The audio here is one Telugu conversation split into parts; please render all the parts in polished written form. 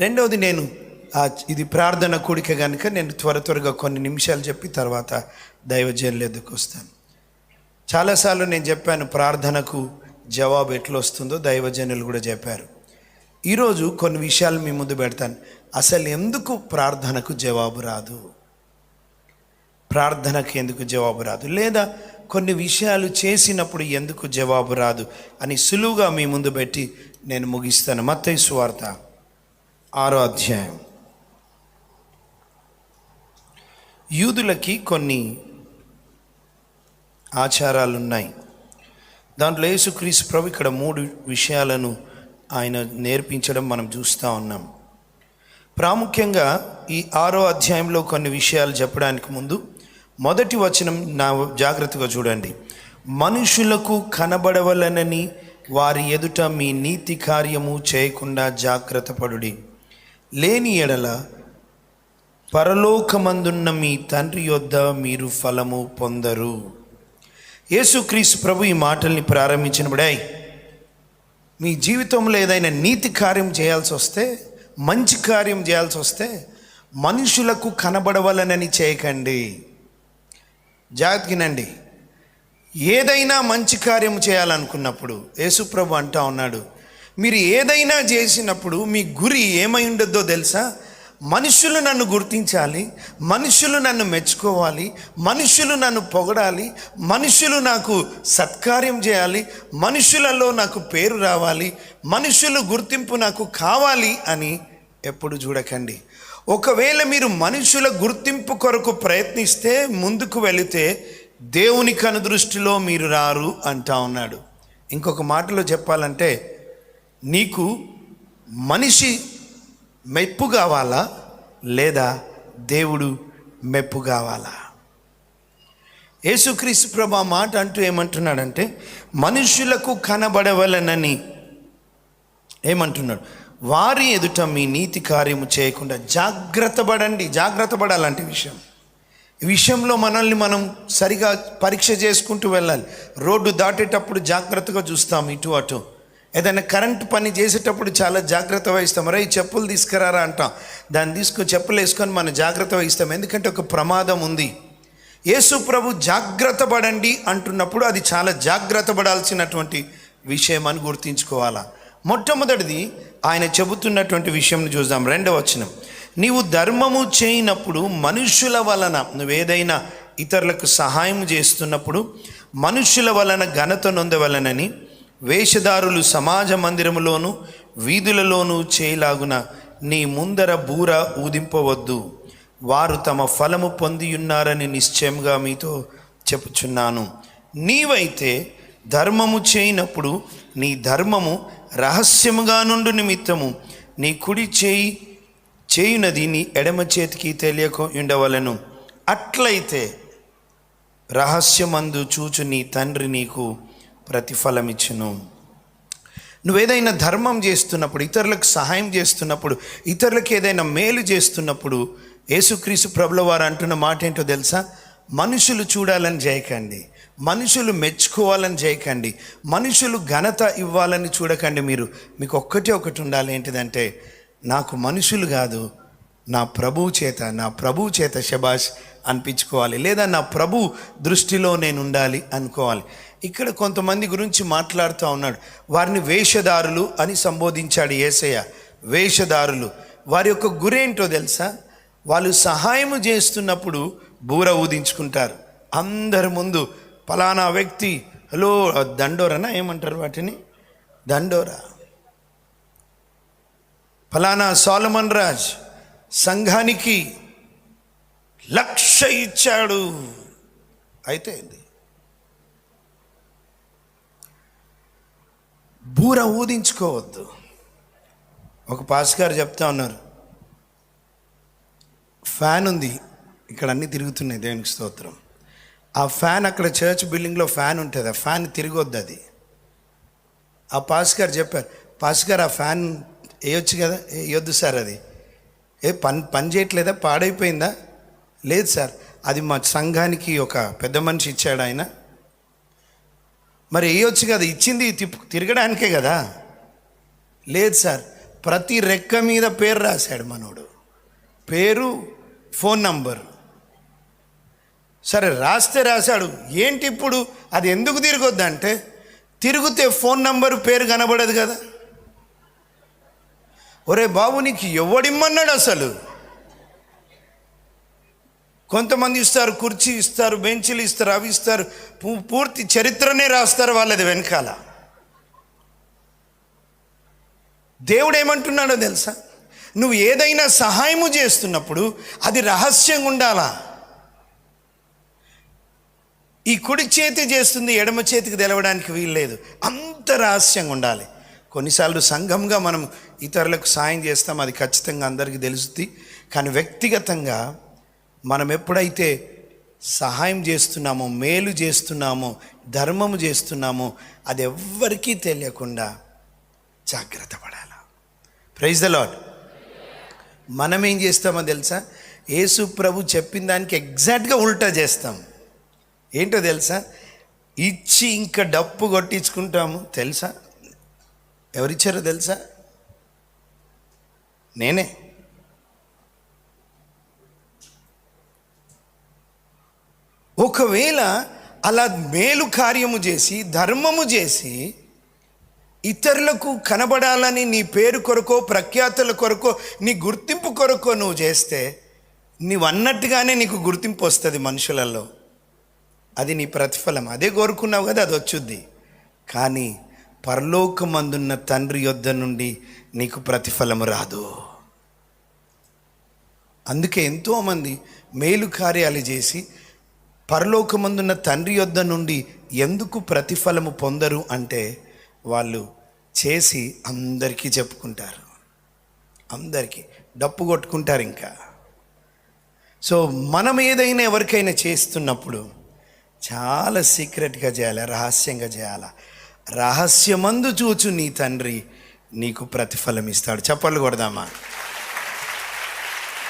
రెండవది నేను ఇది ప్రార్థన కూడిక కనుక నేను త్వరగా కొన్ని నిమిషాలు చెప్పి తర్వాత దైవజనుల ఎదుకు వస్తాను. చాలాసార్లు నేను చెప్పాను ప్రార్థనకు జవాబు ఎట్లా వస్తుందో, దైవజనులు కూడా చెప్పారు. ఈరోజు కొన్ని విషయాలు మీ ముందు పెడతాను. అసలు ఎందుకు ప్రార్థనకు జవాబు రాదు, ప్రార్థనకు ఎందుకు జవాబు రాదు, లేదా కొన్ని విషయాలు చేసినప్పుడు ఎందుకు జవాబు రాదు అని సులువుగా మీ ముందు పెట్టి నేను ముగిస్తాను. మత్తయి సువార్త 6వ అధ్యాయం. యూదులకి కొన్ని ఆచారాలు ఉన్నాయి. దాంట్లో యేసుక్రీస్తు ప్రభు ఇక్కడ 3 విషయాలను ఆయన నేర్పించడం మనం చూస్తూ ఉన్నాం. ప్రాముఖ్యంగా ఈ 6వ అధ్యాయంలో కొన్ని విషయాలు చెప్పడానికి ముందు మొదటి వచనం జాగ్రత్తగా చూడండి. మనుషులకు కనబడవలనని వారి ఎదుట మీ నీతి కార్యము చేయకుండా జాగ్రత్త పడుడి, లేని ఎడల పరలోకమందున్న మీ తండ్రి యొద్ద మీరు ఫలము పొందరు. యేసుక్రీస్తు ప్రభు ఈ మాటల్ని ప్రారంభించినప్పుడే మీ జీవితంలో ఏదైనా నీతి కార్యం చేయాల్సి వస్తే, మంచి కార్యం చేయాల్సి వస్తే మనుషులకు కనబడవలనని చేయకండి. జాగ్రత్తగినండి. ఏదైనా మంచి కార్యం చేయాలనుకున్నప్పుడు యేసుప్రభు అంటా ఉన్నాడు, మీరు ఏదైనా చేసినప్పుడు మీ గురి ఏమై ఉండద్దో తెలుసా? మనుషులు నన్ను గుర్తించాలి, మనుషులు నన్ను మెచ్చుకోవాలి, మనుషులు నన్ను పొగడాలి, మనుషులు నాకు సత్కార్యం చేయాలి, మనుషులలో నాకు పేరు రావాలి, మనుషులు గుర్తింపు నాకు కావాలి అని ఎప్పుడు చూడకండి. ఒకవేళ మీరు మనుషుల గుర్తింపు కొరకు ప్రయత్నిస్తే, ముందుకు వెళితే దేవుని కనుదృష్టిలో మీరు రారు అంటా ఉన్నాడు. ఇంకొక మాటలో చెప్పాలంటే, నీకు మనిషి మెప్పు కావాలా లేదా దేవుడు మెప్పు కావాలా? యేసుక్రీస్తు ప్రభు ఆ మాట అంటూ ఏమంటున్నాడంటే, మనుషులకు కనబడవలనని ఏమంటున్నాడు? వారి ఎదుట మీ నీతి కార్యము చేయకుండా జాగ్రత్త పడండి. జాగ్రత్త పడాలంటే ఈ విషయంలో మనల్ని మనం సరిగా పరీక్ష చేసుకుంటూ వెళ్ళాలి. రోడ్డు దాటేటప్పుడు జాగ్రత్తగా చూస్తాం ఇటు అటు. ఏదైనా కరెంటు పని చేసేటప్పుడు చాలా జాగ్రత్త వహిస్తాం. రే చెప్పులు తీసుకురారా అంటాం, దాన్ని తీసుకొని చెప్పులు వేసుకొని మనం జాగ్రత్త వహిస్తాం, ఎందుకంటే ఒక ప్రమాదం ఉంది. యేసు ప్రభు జాగ్రత్త పడండి అంటున్నప్పుడు అది చాలా జాగ్రత్త పడాల్సినటువంటి విషయం అని గుర్తించుకోవాలా. మొట్టమొదటిది ఆయన చెబుతున్నటువంటి విషయం చూద్దాం. 2వ వచనం, నీవు ధర్మము చేయనప్పుడు మనుషుల వలన, నువ్వేదైనా ఇతరులకు సహాయం చేస్తున్నప్పుడు మనుషుల వలన ఘనత నొందవలనని వేషధారులు సమాజ మందిరములోను వీధులలోనూ చేయలాగున నీ ముందర బూర ఊదింపవద్దు, వారు తమ ఫలము పొందియున్నారని నిశ్చయంగా మీతో చెప్పుచున్నాను. నీవైతే ధర్మము చేయనప్పుడు నీ ధర్మము రహస్యముగా నుండి నిమిత్తము నీ కుడి చేయునది నీ ఎడమ చేతికి తెలియక ఉండవలను. అట్లయితే రహస్యమందు చూచు నీ తండ్రి నీకు ప్రతిఫలమిచ్చును. నువ్వేదైనా ధర్మం చేస్తున్నప్పుడు, ఇతరులకు సహాయం చేస్తున్నప్పుడు, ఇతరులకు ఏదైనా మేలు చేస్తున్నప్పుడు యేసుక్రీస్తు ప్రభుల వారు అంటున్న మాట ఏంటో తెలుసా? మనుషులు చూడాలని చేయకండి, మనుషులు మెచ్చుకోవాలని చేయకండి, మనుషులు ఘనత ఇవ్వాలని చూడకండి. మీకు ఒకటి ఉండాలి. ఏంటిదంటే, నాకు మనుషులు కాదు, నా ప్రభువు చేత శబాష్ అనిపించుకోవాలి, లేదా నా ప్రభు దృష్టిలో నేను ఉండాలి అనుకోవాలి. ఇక్కడ కొంతమంది గురించి మాట్లాడుతూ ఉన్నాడు. వారిని వేషధారులు అని సంబోధించాడు యేసయ్య. వేషధారులు, వారి యొక్క గురేంటో తెలుసా? వాళ్ళు సహాయము చేస్తున్నప్పుడు బూర ఊదించుకుంటారు అందరి ముందు. ఫలానా వ్యక్తి, హలో దండోరనా ఏమంటారు వాటిని, దండోరా, ఫలానా సోలమన్ రాజ్ సంఘానికి 1,00,000 ఇచ్చాడు. అయితే బూర ఊదించుకోవద్దు. ఒక పాస్టర్ గారు చెప్తా ఉన్నారు, ఫ్యాన్ ఉంది, ఇక్కడ అన్నీ తిరుగుతున్నాయి, దేవునికి స్తోత్రం. ఆ ఫ్యాన్ అక్కడ చర్చ్ బిల్డింగ్లో ఫ్యాన్ ఉంటుంది, ఆ ఫ్యాన్ తిరగొద్దు. అది ఆ పాస్టర్ గారు చెప్పారు, పాస్టర్ గారు ఆ ఫ్యాన్ వేయొచ్చు కదా. వేయొద్దు సార్, అది పని చేయట్లేదా, పాడైపోయిందా? లేదు సార్, అది మా సంఘానికి ఒక పెద్ద మనిషి ఇచ్చాడు ఆయన. మరి వేయొచ్చు కదా, ఇచ్చింది తిరగడానికే కదా. లేదు సార్, ప్రతి రెక్క మీద పేరు రాశాడు మనోడు, పేరు, ఫోన్ నంబరు. సరే రాస్తే రాశాడు, ఏంటి ఇప్పుడు అది ఎందుకు తిరగొద్దంటే, తిరిగితే ఫోన్ నంబరు పేరు కనబడదు కదా. ఒరే బాబు, నీకు ఎవడిమ్మన్నాడు అసలు? కొంతమంది ఇస్తారు, కుర్చీ ఇస్తారు, బెంచీలు ఇస్తారు, అవి ఇస్తారు, పూర్తి చరిత్రనే రాస్తారు వాళ్ళది వెనకాల. దేవుడు ఏమంటున్నాడో తెలుసా? నువ్వు ఏదైనా సహాయము చేస్తున్నప్పుడు అది రహస్యంగా ఉండాలా. ఈ కుడి చేతి చేస్తుంది ఎడమ చేతికి తెలవడానికి వీల్లేదు, అంత రహస్యంగా ఉండాలి. కొన్నిసార్లు సంఘంగా మనం ఇతరులకు సాయం చేస్తాం, అది ఖచ్చితంగా అందరికీ తెలుస్తుంది. కానీ వ్యక్తిగతంగా మనం ఎప్పుడైతే సహాయం చేస్తున్నామో, మేలు చేస్తున్నామో, ధర్మము చేస్తున్నామో, అది ఎవ్వరికీ తెలియకుండా జాగ్రత్త పడాలి. Praise the lord. మనం ఏం చేస్తామో తెలుసా? యేసు ప్రభు చెప్పిన దానికి ఎగ్జాక్ట్గా ఉల్టా చేస్తాం. ఏంటో తెలుసా? ఇచ్చి ఇంకా డప్పు కొట్టించుకుంటాము. తెలుసా ఎవరిచ్చారో తెలుసా? నేనే. ఒకవేళ అలా మేలు కార్యము చేసి, ధర్మము చేసి, ఇతరులకు కనబడాలని నీ పేరు కొరకో, ప్రఖ్యాతుల కొరకో, నీ గుర్తింపు కొరకో నువ్వు చేస్తే, నీవు అన్నట్టుగానే నీకు గుర్తింపు వస్తుంది మనుషులలో. అది నీ ప్రతిఫలం. అదే కోరుకున్నావు కదా, అది వచ్చుద్ది. కానీ పరలోకమందున్న తండ్రి యొద్ద నుండి నీకు ప్రతిఫలము రాదు. అందుకే ఎంతోమంది మేలు కార్యాలు చేసి పరలోకమందున్న తండ్రి యొద్ద నుండి ఎందుకు ప్రతిఫలము పొందరు అంటే, వాళ్ళు చేసి అందరికీ చెప్పుకుంటారు, అందరికీ డప్పు కొట్టుకుంటారు ఇంకా. సో మనం ఏదైనా ఎవరికైనా చేస్తున్నప్పుడు చాలా సీక్రెట్గా చేయాలి, రహస్యంగా చేయాలి. రహస్యమందు చూచు నీ తండ్రి నీకు ప్రతిఫలం ఇస్తాడు. చప్పట్లు కొడదామా?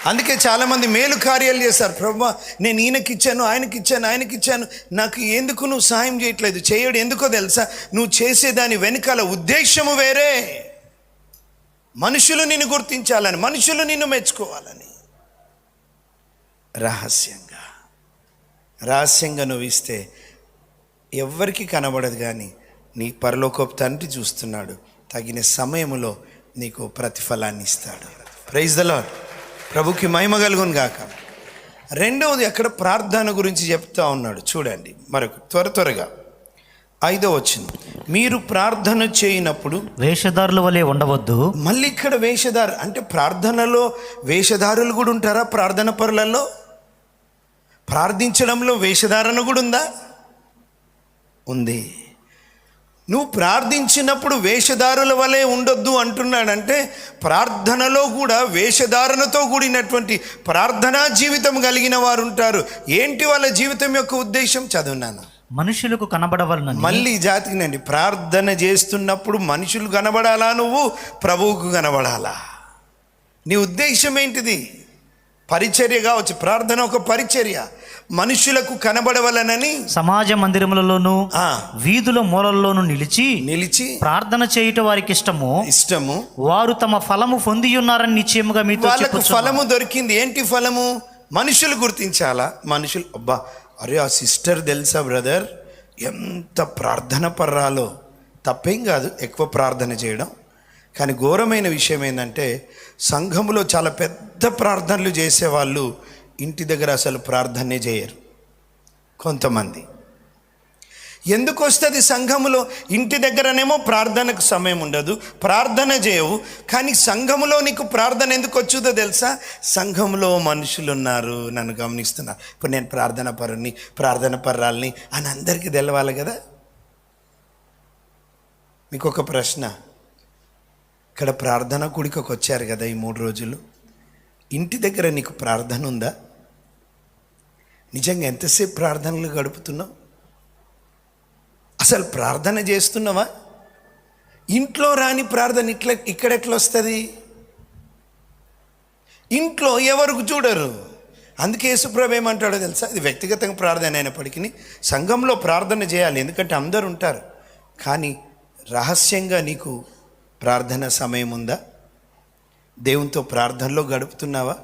అందుకే చాలామంది మేలు కార్యాలు చేస్తారు. ప్రభువా, నేను ఈయనకిచ్చాను, ఆయనకిచ్చాను, నాకు ఎందుకు నువ్వు సాయం చేయట్లేదు? చేయడు. ఎందుకో తెలుసా? నువ్వు చేసేదాని వెనకాల ఉద్దేశము వేరే. మనుషులు నిన్ను గుర్తించాలని, మనుషులు నిన్ను మెచ్చుకోవాలని. రహస్యంగా నువ్వు ఇస్తే ఎవ్వరికి కనబడదు, కానీ నీ పరలోకపు తండ్రి చూస్తున్నాడు. తగిన సమయంలో నీకు ప్రతిఫలాన్ని ఇస్తాడు. Praise the lord. ప్రభుకి మహిమ కలుగును గాక. రెండవది, అక్కడ ప్రార్థన గురించి చెప్తా ఉన్నాడు. చూడండి మరొక త్వరగా 5వ వచనం, మీరు ప్రార్థన చేయనప్పుడు వేషధారుల వలె ఉండవద్దు. మళ్ళీ ఇక్కడ వేషధారు అంటే, ప్రార్థనలో వేషధారులు కూడా ఉంటారా? ప్రార్థన పరులలో ప్రార్థించడంలో వేషధారణ కూడా ఉందా? ఉంది. నువ్వు ప్రార్థించినప్పుడు వేషధారుల వలె ఉండొద్దు అంటున్నాడంటే, ప్రార్థనలో కూడా వేషధారణతో కూడినటువంటి ప్రార్థనా జీవితం కలిగిన వారు ఉంటారు. ఏంటి వాళ్ళ జీవితం యొక్క ఉద్దేశం? చదువున్నాను. మనుషులకు కనబడవలనని. మళ్ళీ జాతికినండి, ప్రార్థన చేస్తున్నప్పుడు మనుషులు కనబడాలా? నువ్వు ప్రభువుకు కనబడాలా? నీ ఉద్దేశం ఏంటిది? పరిచర్య కావచ్చు, ప్రార్థన ఒక పరిచర్య. మనుషులకు కనబడవలనని సమాజ మందిరములలోను వీధుల మూలల్లోనూ నిలిచి ప్రార్థన చేయుట వారికి ఇష్టము. వారు తమ ఫలము పొంది ఉన్నారని నిశ్చయముగా మీతో వాళ్ళకు ఫలము దొరికింది. ఏంటి ఫలము? మనుషులు గుర్తించాలా? మనుషులు, అబ్బా, అరే ఆ సిస్టర్ తెలుసా బ్రదర్, ఎంత ప్రార్థన పర్రాలో. తప్పేం కాదు ఎక్కువ ప్రార్థన చేయడం. కానీ ఘోరమైన విషయం ఏంటంటే, సంఘములో చాలా పెద్ద ప్రార్థనలు చేసేవాళ్ళు ఇంటి దగ్గర అసలు ప్రార్థనే చేయరు. కొంతమంది ఎందుకు వస్తుంది? సంఘములో ఇంటి దగ్గరనేమో ప్రార్థనకు సమయం ఉండదు, ప్రార్థన చేయవు. కానీ సంఘములో నీకు ప్రార్థన ఎందుకు వచ్చుదో తెలుసా? సంఘంలో మనుషులు ఉన్నారు, నన్ను గమనిస్తున్నారు, ఇప్పుడు నేను ప్రార్థన పరుని, ప్రార్థన పర్రాలని అని అందరికీ తెలవాలి కదా. మీకు ఒక ప్రశ్న, ఇక్కడ ప్రార్థన కూడికకు వచ్చారు కదా ఈ 3 రోజులు, ఇంటి దగ్గర నీకు ప్రార్థన ఉందా? నిజంగా ఎంతసేపు ప్రార్థనలు గడుపుతున్నావు? అసలు ప్రార్థన చేస్తున్నావా? ఇంట్లో రాని ప్రార్థన ఇక్కడ ఎట్లా వస్తుంది? ఇంట్లో ఎవరికి చూడరు. అందుకే యేసుప్రభు ఏమంటాడో తెలుసా? ఇది వ్యక్తిగతంగా ప్రార్థన అయినప్పటికీ సంఘంలో ప్రార్థన చేయాలి, ఎందుకంటే అందరు ఉంటారు. కానీ రహస్యంగా నీకు ప్రార్థన సమయం ఉందా? దేవునితో ప్రార్థనలో గడుపుతున్నావా?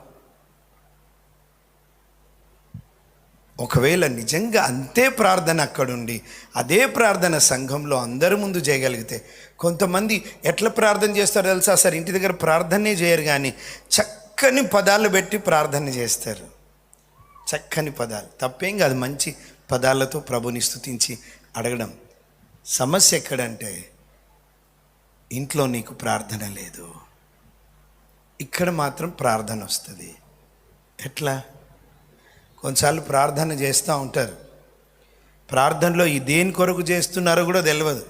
ఒకవేళ నిజంగా అంతే ప్రార్థన అక్కడుండి అదే ప్రార్థన సంఘంలో అందరి ముందు చేయగలిగితే, కొంతమంది ఎట్లా ప్రార్థన చేస్తారో తెలుసా? సార్ ఇంటి దగ్గర ప్రార్థనే చేయరు, కానీ చక్కని పదాలు పెట్టి ప్రార్థన చేస్తారు. చక్కని పదాలు తప్పేం కాదు, మంచి పదాలతో ప్రభుని స్తుతించి అడగడం. సమస్య ఎక్కడంటే ఇంట్లో నీకు ప్రార్థన లేదు, ఇక్కడ మాత్రం ప్రార్థన వస్తుంది. ఎట్లా? కొన్నిసార్లు ప్రార్థన చేస్తూ ఉంటారు, ప్రార్థనలో ఈ దేని కొరకు చేస్తున్నారో కూడా తెలియదు.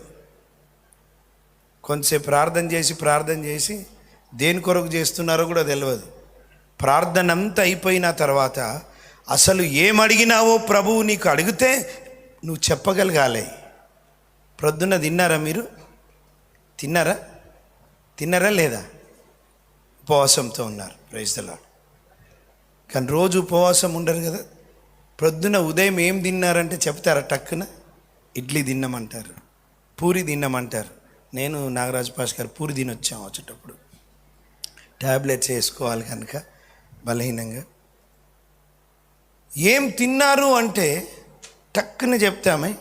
కొంతసేపు ప్రార్థన చేసి దేని కొరకు చేస్తున్నారో కూడా తెలియదు. ప్రార్థన అంతా అయిపోయిన తర్వాత అసలు ఏం అడిగినావో ప్రభువు నీకు అడిగితే నువ్వు చెప్పగలగాలి. ప్రొద్దున తిన్నారా మీరు? తిన్నారా లేదా? ఉపవాసంతో ఉన్నారు, ప్రైజ్ ది లార్డ్. కానీ రోజు ఉపవాసం ఉండరు కదా. ప్రొద్దున ఉదయం ఏం తిన్నారంటే చెప్తారా? టక్కున ఇడ్లీ తిన్నామంటారు, పూరి తిన్నామంటారు. నేను నాగరాజు పాష్ గారు పూరి తినొచ్చాము వచ్చేటప్పుడు. ట్యాబ్లెట్స్ వేసుకోవాలి కనుక బలహీనంగా. ఏం తిన్నారు అంటే టక్కున చెప్తామే.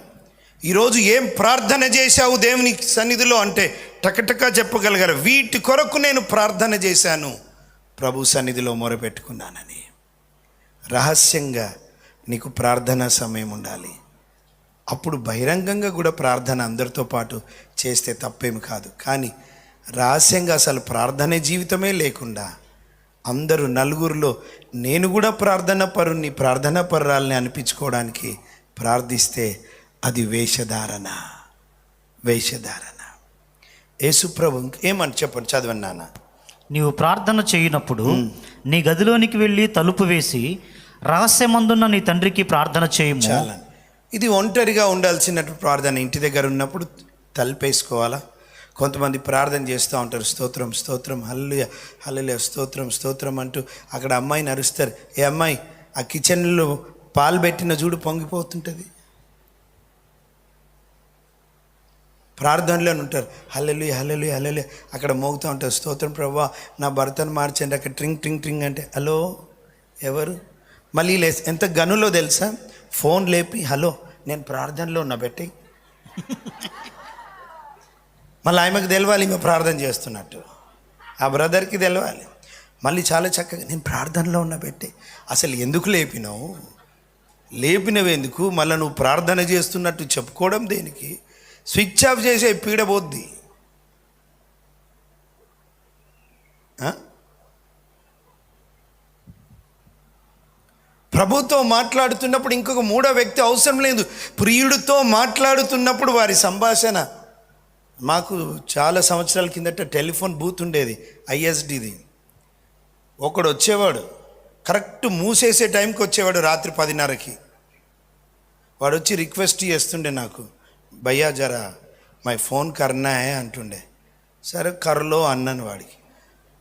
ఈరోజు ఏం ప్రార్థన చేశావు దేవుని సన్నిధిలో అంటే టకటకా చెప్పగలిగారు. వీటి కొరకు నేను ప్రార్థన చేశాను, ప్రభు సన్నిధిలో మొరపెట్టుకున్నానని. రహస్యంగా నీకు ప్రార్థనా సమయం ఉండాలి. అప్పుడు బహిరంగంగా కూడా ప్రార్థన అందరితో పాటు చేస్తే తప్పేమి కాదు. కానీ రహస్యంగా అసలు ప్రార్థనే జీవితమే లేకుండా అందరూ నలుగురిలో నేను కూడా ప్రార్థన పరురాల్ని అనిపించుకోవడానికి ప్రార్థిస్తే అది వేషధారణ. యేసు ప్రభు ఏమని చెప్పండి, చదవండి నాన్న. నీవు ప్రార్థన చేయనప్పుడు నీ గదిలోనికి వెళ్ళి తలుపు వేసి రహస్యమందున్న నీ తండ్రికి ప్రార్థన చేయము. చాలా ఇది ఒంటరిగా ఉండాల్సినట్టు ప్రార్థన. ఇంటి దగ్గర ఉన్నప్పుడు తలుపేసుకోవాలా. కొంతమంది ప్రార్థన చేస్తూ ఉంటారు, స్తోత్రం స్తోత్రం హల్లెలూయా హల్లెలూయా స్తోత్రం స్తోత్రం అంటూ. అక్కడ అమ్మాయిని అరుస్తారు, ఏ అమ్మాయి ఆ కిచెన్లో పాలు పెట్టిన చూడు పొంగిపోతుంటుంది. ప్రార్థనలో ఉంటారు, హల్లెలూయా హల్లెలూయా హల్లెలూయా. అక్కడ మోగుతూ ఉంటారు, స్తోత్రం ప్రభువా నా భర్తను మార్చండి. అక్కడ ట్రింగ్ ట్రింగ్ ట్రింగ్ అంటే హలో ఎవరు? మళ్ళీ ఎంత గనులో తెలుసా? ఫోన్ లేపి హలో నేను ప్రార్థనలో ఉన్నా పెట్టి మళ్ళీ ఆమెకు తెలవాలి ఈమె ప్రార్థన చేస్తున్నట్టు, ఆ బ్రదర్కి తెలవాలి. మళ్ళీ చాలా చక్కగా నేను ప్రార్థనలో ఉన్నా పెట్టి. అసలు ఎందుకు లేపినవెందుకు? మళ్ళీ నువ్వు ప్రార్థన చేస్తున్నట్టు చెప్పుకోవడం దేనికి? స్విచ్ ఆఫ్ చేసే పీడబోద్ది. ప్రభుతో మాట్లాడుతున్నప్పుడు ఇంకొక మూడో వ్యక్తి అవసరం లేదు. ప్రియుడితో మాట్లాడుతున్నప్పుడు వారి సంభాషణ. మాకు చాలా సంవత్సరాల కిందట టెలిఫోన్ బూత్ ఉండేది, ఐఎస్డిది. ఒకడు వచ్చేవాడు, కరెక్ట్ మూసేసే టైంకి వచ్చేవాడు, రాత్రి 10:30కి. వాడు వచ్చి రిక్వెస్ట్ చేస్తుండే నాకు, భయ్యా జరా మై ఫోన్ కర్నా అంటుండే. సరే కర్లో అన్నాను వాడికి.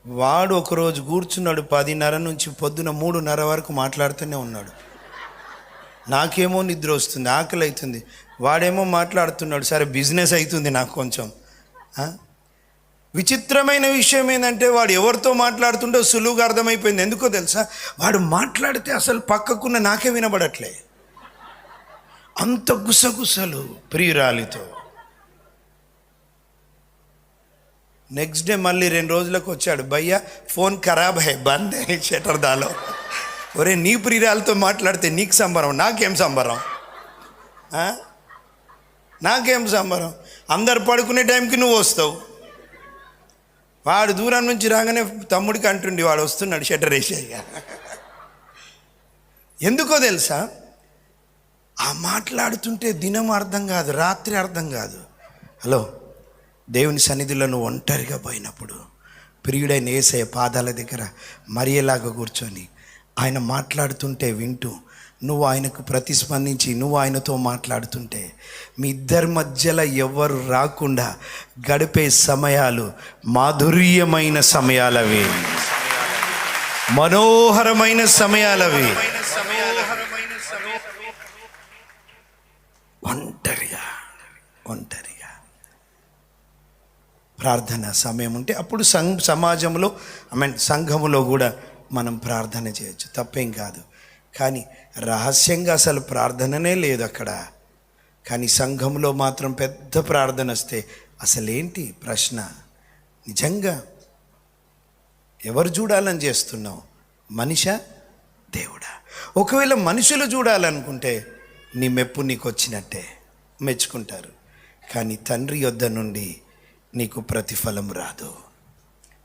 వాడు ఒకరోజు కూర్చున్నాడు, 10:30 నుంచి పొద్దున 3:30 వరకు మాట్లాడుతూనే ఉన్నాడు. నాకేమో నిద్ర వస్తుంది, ఆకలి అవుతుంది, వాడేమో మాట్లాడుతున్నాడు. సరే బిజినెస్ అవుతుంది నాకు కొంచెం. విచిత్రమైన విషయం ఏంటంటే వాడు ఎవరితో మాట్లాడుతుండో సులువుగా అర్థమైపోయింది. ఎందుకో తెలుసా? వాడు మాట్లాడితే అసలు పక్కకున్న నాకే వినబడట్లే, అంత గుసగుసలు ప్రియురాలితో. నెక్స్ట్ డే మళ్ళీ 2 రోజులకు వచ్చాడు, భయ్యా ఫోన్ ఖరాబ్ హై బంద్ హై షటర్దాలో. ఒరే నీ ప్రియురాలతో మాట్లాడితే నీకు సంబరం, నాకేం సంబరం? నాకేం సంబరం? అందరు పడుకునే టైంకి నువ్వు వస్తావు. వాడు దూరం నుంచి రాగానే తమ్ముడికి అంటుండి, వాడు వస్తున్నాడు షటర్ వేసేయ్యా. ఎందుకో తెలుసా? ఆ మాట్లాడుతుంటే దినం అర్థం కాదు, రాత్రి అర్థం కాదు. హలో, దేవుని సన్నిధిలో నువ్వు ఒంటరిగా పోయినప్పుడు ప్రియుడైన యేసయ్య పాదాల దగ్గర మరియలాగా కూర్చొని ఆయన మాట్లాడుతుంటే వింటూ నువ్వు ఆయనకు ప్రతిస్పందించి నువ్వు ఆయనతో మాట్లాడుతుంటే మీ ఇద్దరి మధ్యలో ఎవరు రాకుండా గడిపే సమయాలు మాధుర్యమైన సమయాలవి, మనోహరమైన సమయాలవి. ఒంటరిగా ప్రార్థన సమయం ఉంటే అప్పుడు సమాజంలో సంఘములో కూడా మనం ప్రార్థన చేయొచ్చు, తప్పేం కాదు. కానీ రహస్యంగా అసలు ప్రార్థననే లేదు అక్కడ. కానీ సంఘంలో మాత్రం పెద్ద ప్రార్థన వస్తే అసలేంటి ప్రశ్న? నిజంగా ఎవరు చూడాలని చేస్తున్నావు? మనిషా, దేవుడా? ఒకవేళ మనుషులు చూడాలనుకుంటే నీ మెప్పు నీకు వచ్చినట్టే, మెచ్చుకుంటారు. కానీ తండ్రి యొద్ద నుండి నీకు ప్రతిఫలం రాదు,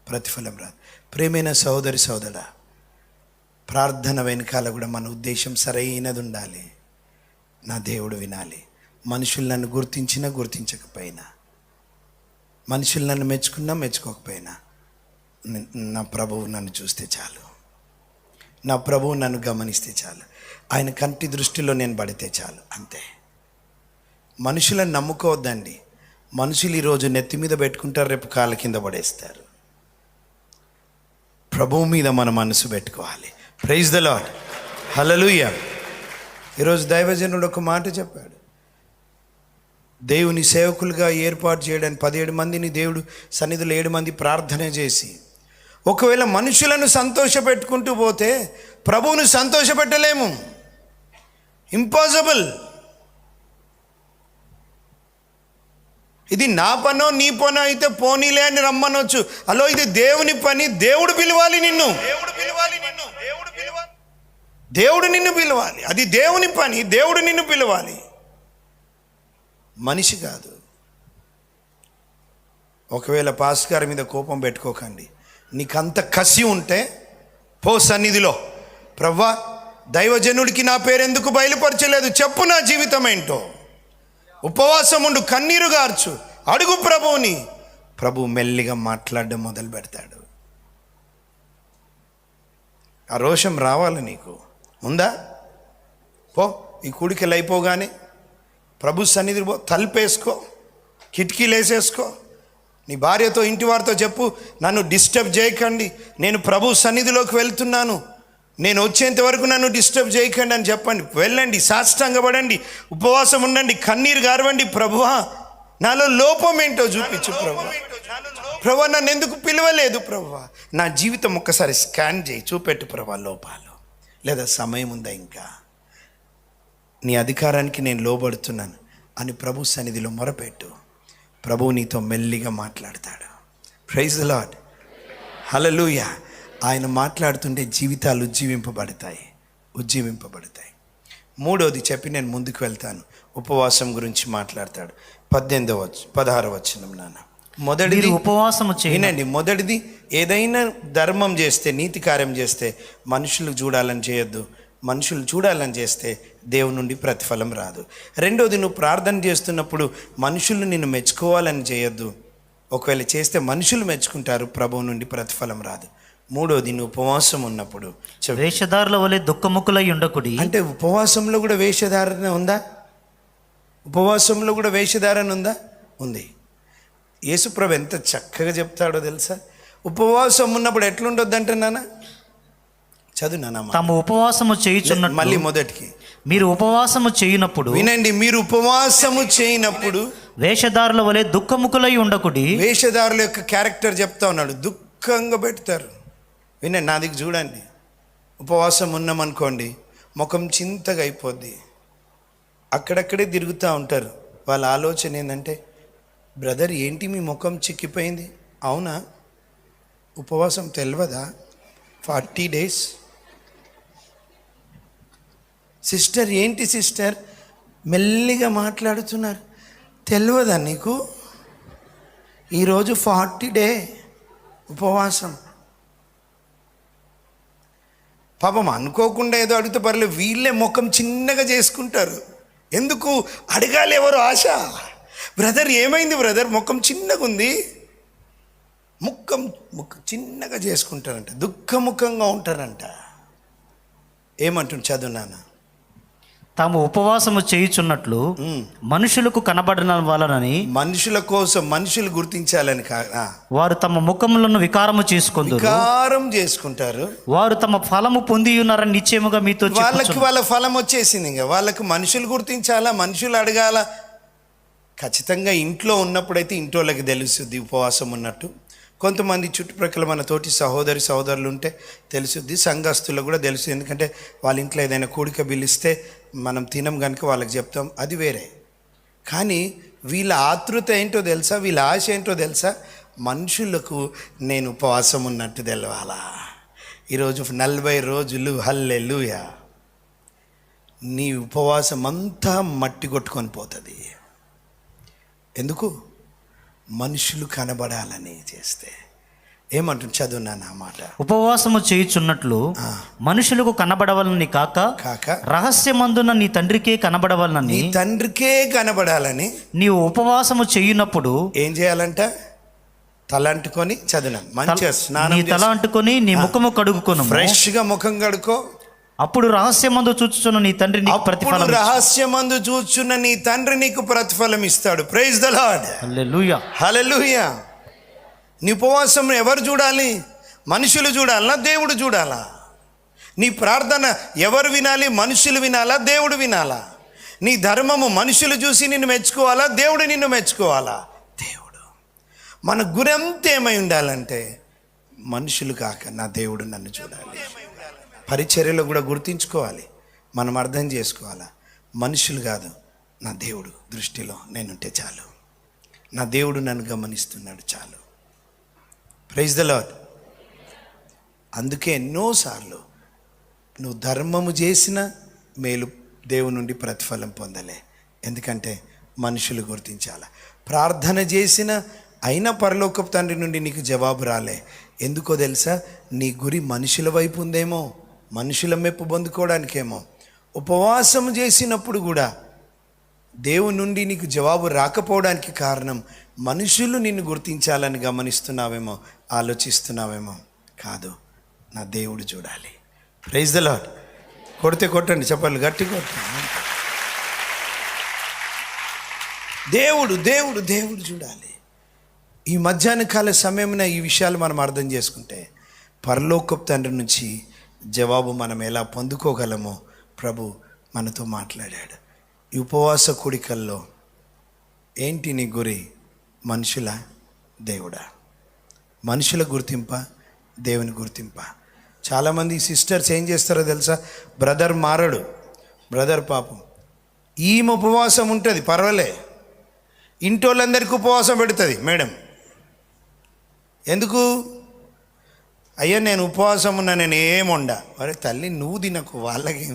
ప్రతిఫలం రాదు. ప్రేమైన సోదరి సోదరా, ప్రార్థన వెనకాల కూడా మన ఉద్దేశం సరైనది ఉండాలి. నా దేవుడు వినాలి. మనుషులు నన్ను గుర్తించినా గుర్తించకపోయినా, మనుషులు నన్ను మెచ్చుకున్నా మెచ్చుకోకపోయినా, నా ప్రభువు నన్ను చూస్తే చాలు, నా ప్రభువు నన్ను గమనిస్తే చాలు, ఆయన కంటి దృష్టిలో నేను పడితే చాలు, అంతే. మనుషులను నమ్ముకోవద్దండి. మనుషులు ఈరోజు నెత్తి మీద పెట్టుకుంటారు, రేపు కాళ్ళ కింద పడేస్తారు. ప్రభువు మీద మన మనసు పెట్టుకోవాలి. ప్రైజ్ ద లార్డ్, హల్లెలూయా. ఈరోజు దైవజనుడు ఒక మాట చెప్పాడు. దేవుని సేవకులుగా ఏర్పాటు చేయడానికి 17 మందిని దేవుడు సన్నిధిలో 7 మంది ప్రార్థన చేసి, ఒకవేళ మనుషులను సంతోషపెట్టుకుంటూ పోతే ప్రభువును సంతోషపెట్టలేము, ఇంపాసిబుల్. ఇది నా పనో నీ పనో అయితే పోనీలే అని రమ్మనొచ్చు. అలో, ఇది దేవుని పని, దేవుడు పిలవాలి నిన్ను, దేవుడు నిన్ను పిలవాలి. అది దేవుని పని, దేవుడు నిన్ను పిలవాలి, మనిషి కాదు. ఒకవేళ పాస్టర్ గారి మీద కోపం పెట్టుకోకండి. నీకంత కసి ఉంటే పో సన్నిధిలో, ప్రవ్వా దైవజనుడికి నా పేరు ఎందుకు బయలుపరచలేదు చెప్పు, నా జీవితం ఏంటో. ఉపవాసం ఉండు, కన్నీరు గార్చు, అడుగు ప్రభువుని. ప్రభు మెల్లిగా మాట్లాడడం మొదలు పెడతాడు. ఆ రోషం రావాలి నీకు. ఉందా? పో, ఈ కూడికలు అయిపోగానే ప్రభు సన్నిధి పో, తలుపేసుకో, కిటికీలు వేసేసుకో. నీ భార్యతో, ఇంటి వారితో చెప్పు, నన్ను డిస్టర్బ్ చేయకండి, నేను ప్రభు సన్నిధిలోకి వెళ్తున్నాను, నేను వచ్చేంత వరకు నన్ను డిస్టర్బ్ చేయకండి అని చెప్పండి. వెళ్ళండి, సాష్టాంగపడండి, ఉపవాసం ఉండండి, కన్నీరు గారవండి. ప్రభువా నాలో లోపం ఏంటో చూపించు ప్రభువా. ప్రభువా నన్ను ఎందుకు పిలవలేదు ప్రభువా? నా జీవితం ఒక్కసారి స్కాన్ చేయి, చూపెట్టు ప్రభువా లోపాలు. లేదా సమయం ఉందా ఇంకా, నీ అధికారానికి నేను లోబడుతున్నాను అని ప్రభు సన్నిధిలో మొరపెట్టు. ప్రభువు నీతో మెల్లిగా మాట్లాడతాడు. ప్రైజ్ ద లార్డ్, హల్లెలూయా. ఆయన మాట్లాడుతుంటే జీవితాలు ఉజ్జీవింపబడతాయి. మూడోది చెప్పి నేను ముందుకు వెళ్తాను. ఉపవాసం గురించి మాట్లాడతాడు. 16వ వచనం నాన్న. మొదటిది ఉపవాసము చేయండి. మొదటిది, ఏదైనా ధర్మం చేస్తే, నీతి కార్యం చేస్తే మనుషులు చూడాలని చేయొద్దు. మనుషులు చూడాలని చేస్తే దేవుని నుండి ప్రతిఫలం రాదు. రెండోది, నువ్వు ప్రార్థన చేస్తున్నప్పుడు మనుషులు నిన్ను మెచ్చుకోవాలని చేయొద్దు. ఒకవేళ చేస్తే మనుషులు మెచ్చుకుంటారు, ప్రభువు నుండి ప్రతిఫలం రాదు. మూడోది, నువ్వు ఉపవాసం ఉన్నప్పుడు వేషధారుల వలె దుఃఖముఖులై ఉండకుడి. అంటే ఉపవాసంలో కూడా వేషధారణ ఉందా? ఉపవాసంలో కూడా వేషధారణ ఉందా? ఉంది. యేసుప్రభు ఎంత చక్కగా చెప్తాడో తెలుసా? ఉపవాసం ఉన్నప్పుడు ఎట్లుండొద్దంటే నాన్న, చదువు నాన్న. తమ ఉపవాసము చేయుచున్నట్టు, మళ్ళీ మొదటికి, మీరు ఉపవాసము చేయనప్పుడు, వినండి, మీరు ఉపవాసము చేయనప్పుడు వేషధారుల వలె దుఃఖముఖులై ఉండకుడి. వేషధారుల యొక్క క్యారెక్టర్ చెప్తా ఉన్నాడు. దుఃఖంగా పెడతారు. వినండి, నా దిక్కు చూడండి. ఉపవాసం ఉన్నామనుకోండి, ముఖం చింతగా అయిపోద్ది, అక్కడక్కడే తిరుగుతూ ఉంటారు. వాళ్ళ ఆలోచన ఏంటంటే, బ్రదర్ ఏంటి మీ ముఖం చిక్కిపోయింది? అవునా, ఉపవాసం తెలియదా? 40 days. సిస్టర్ ఏంటి సిస్టర్ మెల్లిగా మాట్లాడుతున్నారు, తెలియదా నీకు? ఈరోజు 40 day ఉపవాసం. పాపం అనుకోకుండా ఏదో అడిగితే పర్లేదు, వీళ్ళే ముఖం చిన్నగా చేసుకుంటారు. ఎందుకు అడగాలి? ఎవరు ఆశ? బ్రదర్ ఏమైంది బ్రదర్, ముఖం చిన్నగా ఉంది. ముఖం చిన్నగా చేసుకుంటారంట, దుఃఖముఖంగా ఉంటారంట. ఏమంటుంది చదువు నాన్న. తాము ఉపవాసము చేయుచున్నట్లు మనుషులకు కనబడిన వలనని, మనుషుల కోసం, మనుషులు గుర్తించాలని వారు తమ ముఖములను వికారం చేసుకుంటారు. వారు తమ ఫలము పొంది ఉన్నారని నిశ్చయముగా మీతో వాళ్ళకి వాళ్ళ ఫలం వచ్చేసింది. ఇంకా వాళ్ళకి మనుషులు గుర్తించాలా, మనుషులు అడగాల, ఖచ్చితంగా ఇంట్లో ఉన్నప్పుడైతే ఇంట్లోకి తెలుస్తుంది ఉపవాసం ఉన్నట్టు. కొంతమంది చుట్టుప్రక్కల మన తోటి సహోదరులు ఉంటే తెలుసుద్ది, సంఘస్థులకు కూడా తెలుసు. ఎందుకంటే వాళ్ళ ఇంట్లో ఏదైనా కూడిక పిలిస్తే మనం తినం కనుక వాళ్ళకి చెప్తాం, అది వేరే. కానీ వీళ్ళ ఆతృత ఏంటో తెలుసా, వీళ్ళ ఆశ ఏంటో తెలుసా? మనుషులకు నేను ఉపవాసం ఉన్నట్టు తెలవాలా. ఈరోజు 40 రోజులు హల్లెలూయా. నీ ఉపవాసం అంతా మట్టి కొట్టుకొని పోతుంది. ఎందుకు? మనుషులు కనబడాలని చేస్తే. ఏమంటుంది? చదువున్నాను ఆ మాట. ఉపవాసము చేయుచున్నట్లు మనుషులకు కనబడవలని కాక రహస్యమందున నీ తండ్రికే కనబడవలనని. నీ తండ్రికే కనబడాలని నీవు ఉపవాసము చేయునప్పుడు ఏం చేయాలంట? తల అంటుకొని చదువున్నాను, మంచిగా స్నానం, తల అంటుకొని నీ ముఖము కడుగుకొను, ఫ్రెష్ గా ముఖం కడుకో. అప్పుడు రహస్యమందు చూచుచున్న నీ తండ్రి నీకు ప్రతిఫలం, రహస్యమందు చూచున్న నీ తండ్రి నీకు ప్రతిఫలం ఇస్తాడు. Praise the lord. Hallelujah, hallelujah. నీ ఉపవాసం ఎవరు చూడాలి? మనుషులు చూడాలా, దేవుడు చూడాలా? నీ ప్రార్థన ఎవరు వినాలి? మనుషులు వినాలా, దేవుడు వినాలా? నీ ధర్మము మనుషులు చూసి నిన్ను మెచ్చుకోవాలా, దేవుడు నిన్ను మెచ్చుకోవాలా? దేవుడు. మన గురంతా ఏమై ఉండాలంటే మనుషులు కాక నా దేవుడు నన్ను చూడాలి. పరిచర్యలో కూడా గుర్తించుకోవాలి, మనం అర్థం చేసుకోవాలా. మనుషులు కాదు, నా దేవుడు దృష్టిలో నేనుంటే చాలు, నా దేవుడు నన్ను గమనిస్తున్నాడు చాలు. Praise the lord. అందుకే ఎన్నోసార్లు నువ్వు ధర్మము చేసిన మేలు దేవుని నుండి ప్రతిఫలం పొందలే. ఎందుకంటే మనుషులు గుర్తించాల. ప్రార్థన చేసిన అయినా పరలోకపు తండ్రి నుండి నీకు జవాబు రాలే. ఎందుకో తెలుసా? నీ గురి మనుషుల వైపు ఉందేమో, మనుషుల మెప్పు పొందుకోవడానికేమో. ఉపవాసం చేసినప్పుడు కూడా దేవుని నుండి నీకు జవాబు రాకపోవడానికి కారణం మనుషులు నిన్ను గుర్తించాలని గమనిస్తున్నావేమో, ఆలోచిస్తున్నావేమో. కాదు, నా దేవుడు చూడాలి. Praise the lord. కొడితే కొట్టండి, చెప్పాలి గట్టి కొట్టండి. దేవుడు దేవుడు దేవుడు చూడాలి. ఈ మధ్యాహ్న కాల సమయమున ఈ విషయాలు మనం అర్థం చేసుకుంటే పరలోకపు తండ్రి నుంచి జవాబు మనం ఎలా పొందుకోగలమో ప్రభు మనతో మాట్లాడాడు. ఈ ఉపవాస కూడికల్లో ఏంటి నీ గురి? మనుషుల, దేవుడా? మనుషుల గుర్తింప, దేవుని గుర్తింప. చాలామంది సిస్టర్స్ ఏం చేస్తారో తెలుసా? బ్రదర్ మారడు, బ్రదర్ పాపం ఈమె ఉపవాసం ఉంటుంది, పర్వాలే, ఇంటోళ్ళందరికీ ఉపవాసం పెడుతుంది మేడం. ఎందుకు? అయ్యా నేను ఉపవాసం ఉన్నా, నేను ఏముండా. అరే తల్లి, నువ్వు తినకు, వాళ్ళకి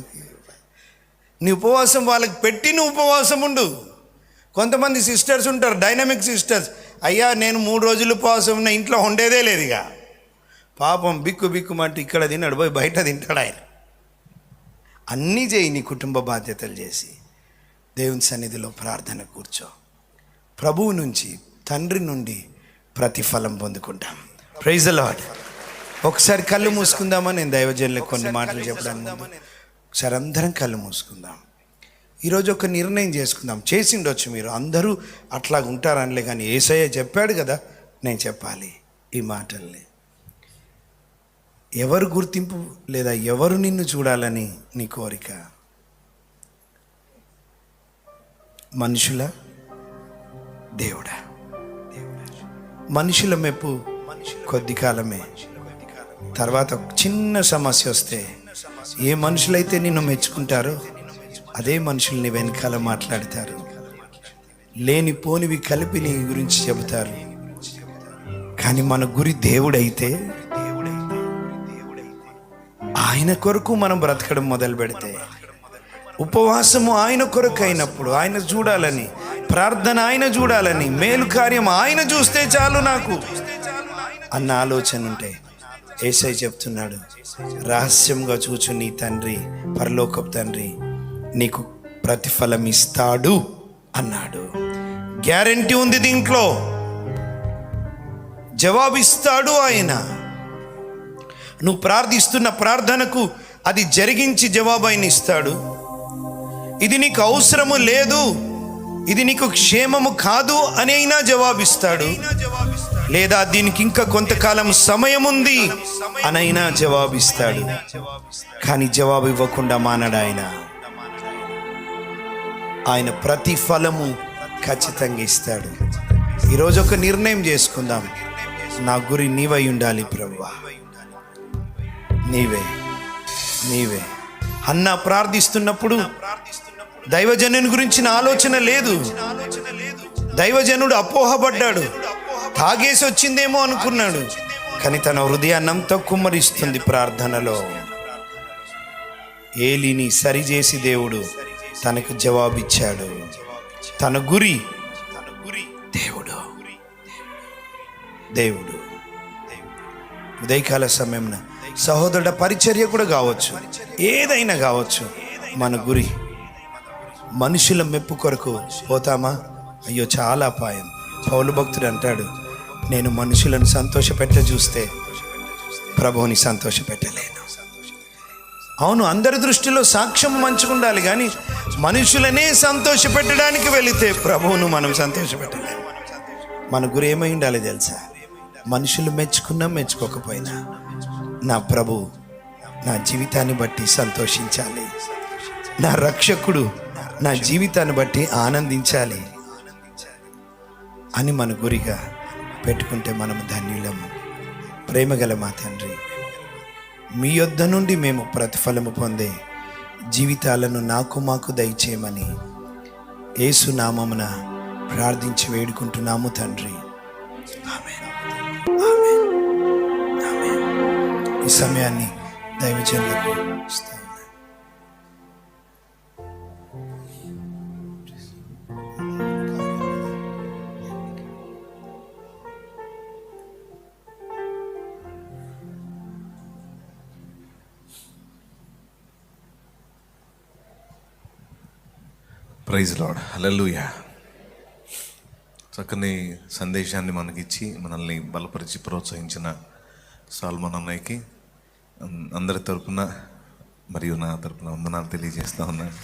నీ ఉపవాసం వాళ్ళకి పెట్టి నువ్వు ఉపవాసం ఉండు. కొంతమంది సిస్టర్స్ ఉంటారు, డైనమిక్ సిస్టర్స్. అయ్యా నేను 3 రోజులు ఉపవాసం ఉన్నా, ఇంట్లో ఉండేదే లేదు. ఇక పాపం బిక్కు బిక్కుమంటూ ఇక్కడ తిన్నాడు, పోయి బయట తింటాడు ఆయన. అన్నీ చేయి, నీ కుటుంబ బాధ్యతలు చేసి దేవుని సన్నిధిలో ప్రార్థన కూర్చో. ప్రభువు నుంచి, తండ్రి నుండి ప్రతిఫలం పొందుకుంటాం. Praise the lord. ఒకసారి కళ్ళు మూసుకుందామా? నేను దైవజనులకు కొన్ని మాటలు చెప్పడానికి ఒకసారి అందరం కళ్ళు మూసుకుందాం. ఈరోజు ఒక నిర్ణయం చేసుకుందాం. చేసిండొచ్చు మీరు అందరూ అట్లా ఉంటారనిలే, కానీ యేసయ్య చెప్పాడు కదా, నేను చెప్పాలి ఈ మాటల్ని. ఎవరు గుర్తింపు లేదా ఎవరు నిన్ను చూడాలని నీ కోరిక? మనుషుల, దేవుడా? మనుషుల మెప్పు కొద్ది కాలమే, తర్వాత చిన్న సమస్య వస్తే ఏ మనుషులైతే నిన్ను మెచ్చుకుంటారో అదే మనుషుల్ని వెనకాల మాట్లాడతారు, లేని పోనివి కలిపి నీ గురించి చెబుతారు. కానీ మన గురి దేవుడైతే, ఆయన కొరకు మనం బ్రతకడం మొదలు పెడితే, ఉపవాసము ఆయన కొరకు అయినప్పుడు, ఆయన చూడాలని, ప్రార్థన ఆయన చూడాలని, మేలు కార్యం ఆయన చూస్తే చాలు నాకు అన్న ఆలోచన ఉంటే, యేసయ్య చెప్తున్నాడు, రహస్యంగా చూచు నీ తండ్రి, పరలోకపు తండ్రి నీకు ప్రతిఫలం ఇస్తాడు అన్నాడు. గ్యారెంటీ ఉంది దీంట్లో, జవాబిస్తాడు ఆయన. నువ్వు ప్రార్థిస్తున్న ప్రార్థనకు అది జరిగించి జవాబు ఆయన ఇస్తాడు. ఇది నీకు అవసరము లేదు, ఇది నీకు క్షేమము కాదు అని అయినా జవాబిస్తాడు. లేదా దీనికి ఇంకా కొంతకాలం సమయం ఉంది అనైనా జవాబిస్తాడు. కానీ జవాబు ఇవ్వకుండా మానడు ఆయన. ఆయన ప్రతిఫలము ఖచ్చితంగా ఇస్తాడు. ఈరోజు ఒక నిర్ణయం చేసుకుందాం, నా గురి నీవై ఉండాలి ప్రభువా, నీవే నీవే. అన్న ప్రార్థిస్తున్నప్పుడు దైవజనుని గురించిన ఆలోచన లేదు. దైవజనుడు అపోహపడ్డాడు, తాగేసి వచ్చిందేమో అనుకున్నాడు. కానీ తన హృదయాన్నంతా కుమ్మరిస్తుంది ప్రార్థనలో. ఏలిని సరిచేసి దేవుడు తనకు జవాబిచ్చాడు. తన గురి దేవుడు. దేవుడు ఉదయకాల సమయంలో సహోదరుడ పరిచర్య కూడా కావచ్చు, ఏదైనా కావచ్చు. మన గురి మనుషుల మెప్పు కొరకు పోతామా? అయ్యో చాలా అపాయం. పౌలు భక్తుడు అంటాడు, నేను మనుషులను సంతోషపెట్ట చూస్తే ప్రభువుని సంతోషపెట్టలేను. అవును, అందరి దృష్టిలో సాక్ష్యం మంచిగా ఉండాలి, కానీ మనుషులనే సంతోషపెట్టడానికి వెళితే ప్రభువును మనం సంతోషపెట్టలేము. మన గురి ఏమై ఉండాలి తెలుసా? మనుషులు మెచ్చుకున్నా మెచ్చుకోకపోయినా నా ప్రభు నా జీవితాన్ని బట్టి సంతోషించాలి, నా రక్షకుడు నా జీవితాన్ని బట్టి ఆనందించాలి అని మన గురిగా పెట్టుకుంటే మనము ధన్యులము. ప్రేమగల మా తండ్రి, మీ యొద్ద నుండి మేము ప్రతిఫలము పొందే జీవితాలను నాకు మాకు దయచేయమని యేసు నామమున ప్రార్థించి వేడుకుంటున్నాము తండ్రి. ఆమేన్, ఆమేన్, ఆమేన్. ఈ సమయాన్ని దైవజనులకు ఇస్తాను. ప్రైజ్ లార్డ్, హల్లెలూయా. చక్కని సందేశాన్ని మనకిచ్చి మనల్ని బలపరిచి ప్రోత్సహించిన సాల్మన్ అన్నయ్యకి అందరి తరపున మరియు నా తరపున వందనాలు తెలియజేస్తా ఉన్నాను.